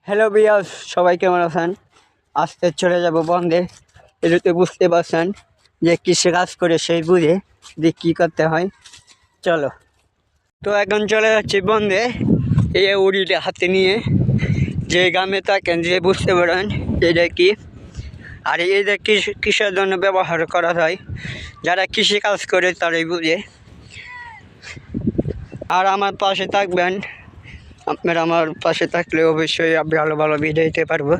Hello বিয়াস, সবাই কেমন আছেন? আজকে চলে যাব বন্ধে। এটাতে বুঝতে পারছেন যে কিসে কাজ করে সেই বুঝে যে কী করতে হয়। চলো, তো এখন চলে যাচ্ছি বন্ধে। এই উড়িটা হাতে নিয়ে যে গ্রামে থাকেন যে বুঝতে পারেন এটা কি, আর এটা কিসের জন্য ব্যবহার করা হয়, যারা কৃষি কাজ করে তারাই বুঝে। আর আমার পাশে থাকবেন, আপনারা আমার পাশে থাকলে অবশ্যই ভালো ভালো ভিডিও দিতে পারবো।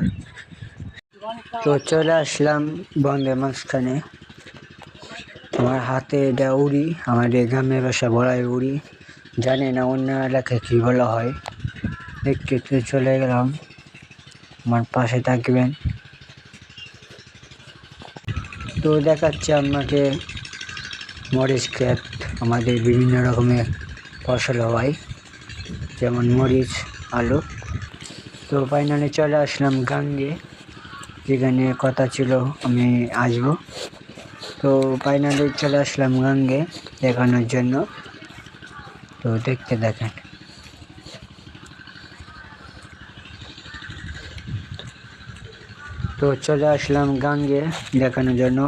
তো চলে আসলাম বন্ধের মাঝখানে। আমার হাতে এটা উড়ি, আমাদের গ্রামের ভাষা বলা হয় উড়ি, জানি না অন্য এলাকায় কী বলা হয়। দেখতে চলে গেলাম, আমার পাশে থাকবেন। তো দেখাচ্ছে আপনাকে মরিচ ক্ষেত। আমাদের বিভিন্ন রকমের ফসল হয়, যেমন মরিচ, আলু। তো ফাইনালি চলে আসলাম গাঙ্গে, যেখানে কথা ছিল আমি আসবো। তো ফাইনালি চলে আসলাম গাঙ্গে দেখানোর জন্য। তো দেখতে দেখেন। তো চলে আসলাম গাঙ্গে দেখানোর জন্য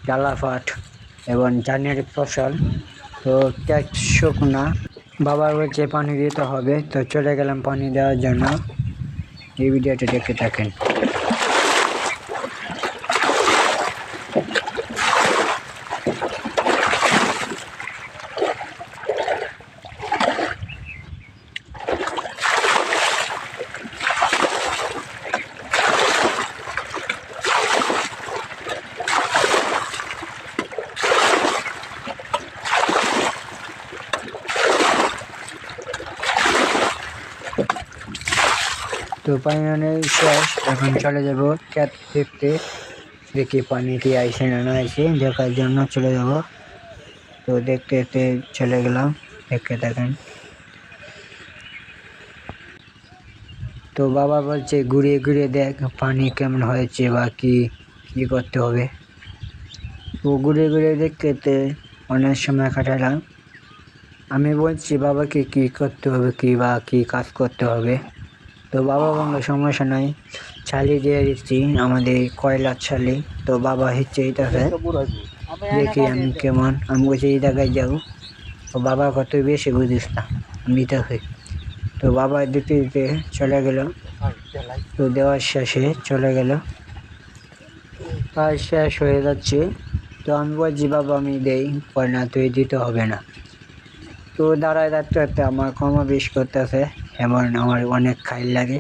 ডালাপাট এবং ধানের ফসল। তো ট্যাক শুকনা, বাবা বলছে পানি দিতে হবে, তো চলে গেলাম পানি দেওয়ার জন্য। এই ভিডিওটা দেখতে থাকেন। তো পানি শেষ, এখন চলে যাব ক্ষেত দেখতে, দেখি পানি কি আইসে না না আইসে দেখার জন্য চলে যাব। তো দেখতে দেখতে চলে গেলাম, দেখতে থাকেন। তো বাবা বলছে ঘুরিয়ে ঘুরিয়ে দেখ পানি কেমন হয়েছে বা কী কী করতে হবে। তো ঘুরিয়ে ঘুরিয়ে দেখতে অনেক সময় কাটালাম। আমি বলছি বাবাকে কী করতে হবে, কী বা কী কাজ করতে হবে। তো বাবা বলল সমস্যা নাই, ছালি দিয়ে দিচ্ছি, আমাদের কয়লার ছালি। তো বাবা হচ্ছে এইটাকে দেখি আমি কেমন, আমি বলছি এই জায়গায় যাও। তো বাবা কত বেশি বুঝিস না, আমি তাকে। তো বাবা দিতে দিতে চলে গেল। তো দেওয়ার শেষে চলে গেল, কাজ শেষ হয়ে যাচ্ছে। তো আমি বলছি বাবা আমি দেই, পরে না তুই দিতে হবে না। তো দাঁড়ায় থাকতে থাকতে আমার কমা বেশ করতেছে, এমন আমার অনেক খাইল লাগে।